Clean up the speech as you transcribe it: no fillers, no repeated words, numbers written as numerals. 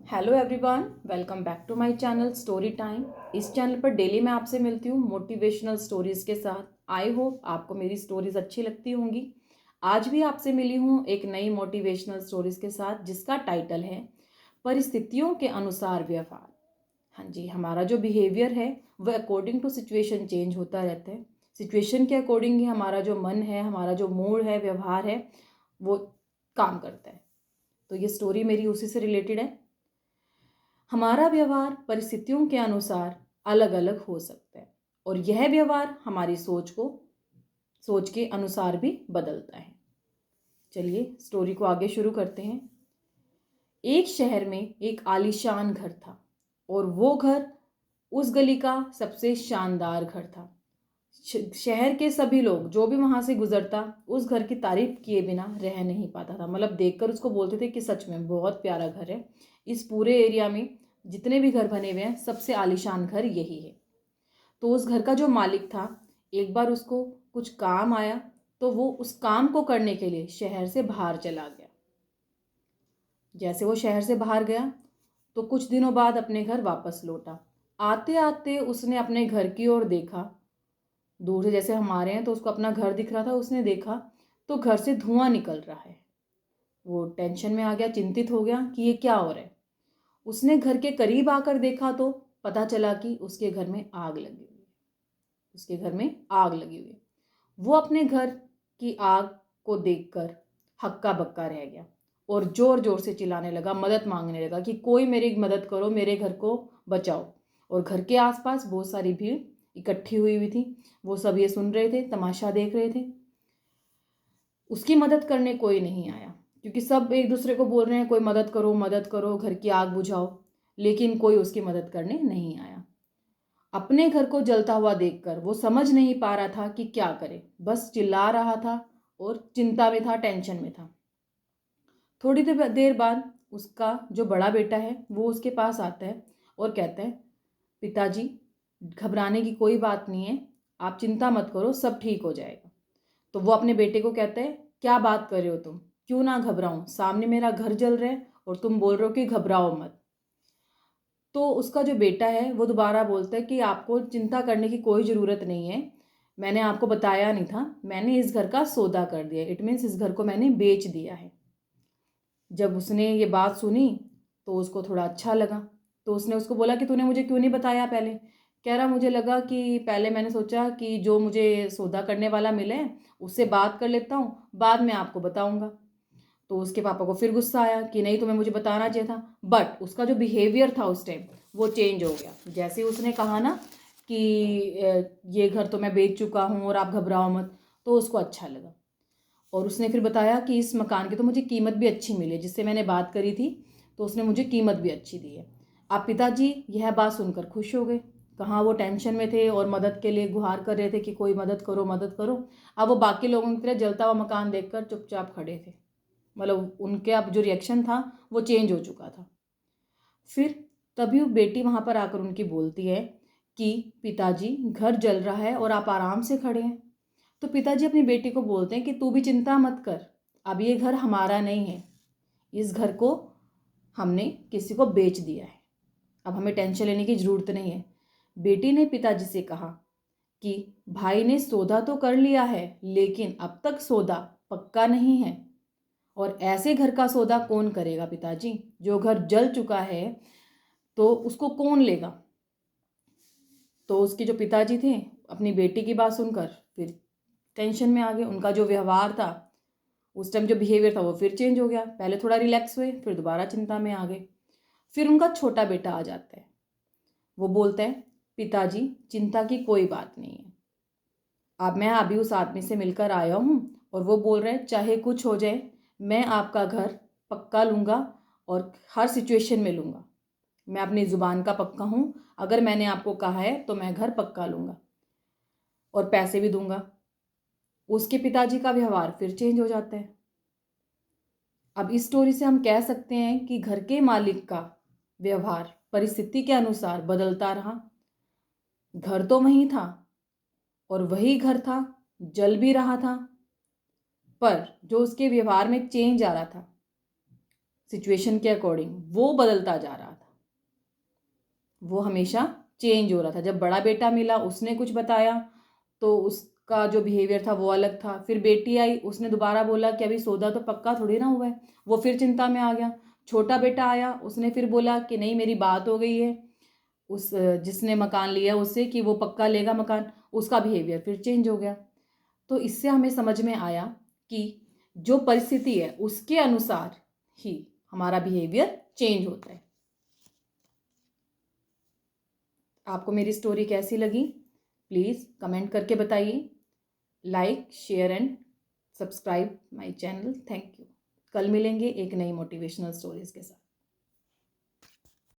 Hello everyone, welcome back to my channel story time. इस channel पर daily मैं आपसे मिलती हूँ मोटिवेशनल स्टोरीज के साथ। आई होप आपको मेरी स्टोरीज अच्छी लगती होंगी। आज भी आपसे मिली हूँ एक नई मोटिवेशनल स्टोरीज के साथ जिसका टाइटल है परिस्थितियों के अनुसार व्यवहार। हाँ जी, हमारा जो बिहेवियर है वह अकॉर्डिंग टू सिचुएशन चेंज होता रहता है। सिचुएशन के अकॉर्डिंग ही हमारा जो मन है, हमारा जो मूड है, व्यवहार है, वो काम करता है। तो ये स्टोरी मेरी उसी से रिलेटेड है। हमारा व्यवहार परिस्थितियों के अनुसार अलग अलग हो सकता है और यह व्यवहार हमारी सोच के अनुसार भी बदलता है। चलिए स्टोरी को आगे शुरू करते हैं। एक शहर में एक आलीशान घर था और वो घर उस गली का सबसे शानदार घर था। शहर के सभी लोग जो भी वहां से गुजरता उस घर की तारीफ किए बिना रह नहीं पाता था। मतलब देखकर उसको बोलते थे कि सच में बहुत प्यारा घर है। इस पूरे एरिया में जितने भी घर बने हुए हैं सबसे आलीशान घर यही है। तो उस घर का जो मालिक था, एक बार उसको कुछ काम आया तो वो उस काम को करने के लिए शहर से बाहर चला गया। जैसे वो शहर से बाहर गया तो कुछ दिनों बाद अपने घर वापस लौटा। आते आते उसने अपने घर की ओर देखा। दूर से जैसे हम आ रहे हैं तो उसको अपना घर दिख रहा था। उसने देखा तो घर से धुआं निकल रहा है। वो टेंशन में आ गया, चिंतित हो गया कि ये क्या हो रहा है। उसने घर के करीब आकर देखा तो पता चला कि उसके घर में आग लगी हुई है। उसके घर में आग लगी हुई है। वो अपने घर की आग को देखकर हक्का बक्का रह गया और जोर जोर से चिल्लाने लगा, मदद मांगने लगा कि कोई मेरी मदद करो, मेरे घर को बचाओ। और घर के आसपास बहुत सारी भीड़ इकट्ठी हुई हुई थी। वो सब ये सुन रहे थे, तमाशा देख रहे थे। उसकी मदद करने कोई नहीं आया क्योंकि सब एक दूसरे को बोल रहे हैं कोई मदद करो, मदद करो, घर की आग बुझाओ। लेकिन कोई उसकी मदद करने नहीं आया। अपने घर को जलता हुआ देखकर वो समझ नहीं पा रहा था कि क्या करे। बस चिल्ला रहा था और चिंता में था, टेंशन में था। थोड़ी देर बाद उसका जो बड़ा बेटा है वो उसके पास आता है और कहता है, पिताजी घबराने की कोई बात नहीं है, आप चिंता मत करो, सब ठीक हो जाएगा। तो वो अपने बेटे को कहता है, क्या बात कर रहे हो तुम, क्यों ना घबराऊं, सामने मेरा घर जल रहा है और तुम बोल रहे हो कि घबराओ मत। तो उसका जो बेटा है वो दोबारा बोलता है कि आपको चिंता करने की कोई ज़रूरत नहीं है, मैंने आपको बताया नहीं था, मैंने इस घर का सौदा कर दिया, इट मीन्स इस घर को मैंने बेच दिया है। जब उसने ये बात सुनी तो उसको थोड़ा अच्छा लगा। तो उसने उसको बोला कि तूने मुझे क्यों नहीं बताया पहले। कह रहा, मुझे लगा कि पहले मैंने सोचा कि जो मुझे सौदा करने वाला मिले उससे बात कर लेता हूँ, बाद में आपको बताऊँगा। तो उसके पापा को फिर गुस्सा आया कि नहीं, तुम्हें मुझे बताना चाहिए था। बट उसका जो बिहेवियर था उस टाइम वो चेंज हो गया। जैसे उसने कहा ना कि ये घर तो मैं बेच चुका हूँ और आप घबराओ मत, तो उसको अच्छा लगा। और उसने फिर बताया कि इस मकान की तो मुझे कीमत भी अच्छी मिली, जिससे मैंने बात करी थी तो उसने मुझे कीमत भी अच्छी दी है। आप पिताजी यह बात सुनकर खुश हो गए। कहाँ वो टेंशन में थे और मदद के लिए गुहार कर रहे थे कि कोई मदद करो, मदद करो। अब वो बाकी लोगों की तरह जलता हुआ मकान देखकर चुपचाप खड़े थे। मतलब उनके अब जो रिएक्शन था वो चेंज हो चुका था। फिर तभी वो बेटी वहाँ पर आकर उनकी बोलती है कि पिताजी घर जल रहा है और आप आराम से खड़े हैं। तो पिताजी अपनी बेटी को बोलते हैं कि तू भी चिंता मत कर, अब ये घर हमारा नहीं है, इस घर को हमने किसी को बेच दिया है, अब हमें टेंशन लेने की ज़रूरत नहीं है। बेटी ने पिताजी से कहा कि भाई ने सौदा तो कर लिया है लेकिन अब तक सौदा पक्का नहीं है, और ऐसे घर का सौदा कौन करेगा पिताजी, जो घर जल चुका है तो उसको कौन लेगा। तो उसके जो पिताजी थे अपनी बेटी की बात सुनकर फिर टेंशन में आ गए। उनका जो व्यवहार था उस टाइम, जो बिहेवियर था वो फिर चेंज हो गया। पहले थोड़ा रिलैक्स हुए, फिर दोबारा चिंता में आ गए। फिर उनका छोटा बेटा आ जाता है। वो बोलता है, पिताजी चिंता की कोई बात नहीं है, अब मैं अभी उस आदमी से मिलकर आया हूँ और वो बोल रहे हैं चाहे कुछ हो जाए मैं आपका घर पक्का लूँगा और हर सिचुएशन में लूँगा। मैं अपनी ज़ुबान का पक्का हूँ, अगर मैंने आपको कहा है तो मैं घर पक्का लूँगा और पैसे भी दूंगा। उसके पिताजी का व्यवहार फिर चेंज हो जाता है। अब इस स्टोरी से हम कह सकते हैं कि घर के मालिक का व्यवहार परिस्थिति के अनुसार बदलता रहा। घर तो वही था और वही घर था, जल भी रहा था, पर जो उसके व्यवहार में चेंज आ रहा था सिचुएशन के अकॉर्डिंग वो बदलता जा रहा था, वो हमेशा चेंज हो रहा था। जब बड़ा बेटा मिला, उसने कुछ बताया तो उसका जो बिहेवियर था वो अलग था। फिर बेटी आई, उसने दोबारा बोला कि अभी सौदा तो पक्का थोड़ी ना हुआ है, वो फिर चिंता में आ गया। छोटा बेटा आया, उसने फिर बोला कि नहीं मेरी बात हो गई है उस जिसने मकान लिया उससे कि वो पक्का लेगा मकान, उसका बिहेवियर फिर चेंज हो गया। तो इससे हमें समझ में आया कि जो परिस्थिति है उसके अनुसार ही हमारा बिहेवियर चेंज होता है। आपको मेरी स्टोरी कैसी लगी प्लीज़ कमेंट करके बताइए। Like share and subscribe my channel. Thank you. कल मिलेंगे एक नई मोटिवेशनल स्टोरीज के साथ।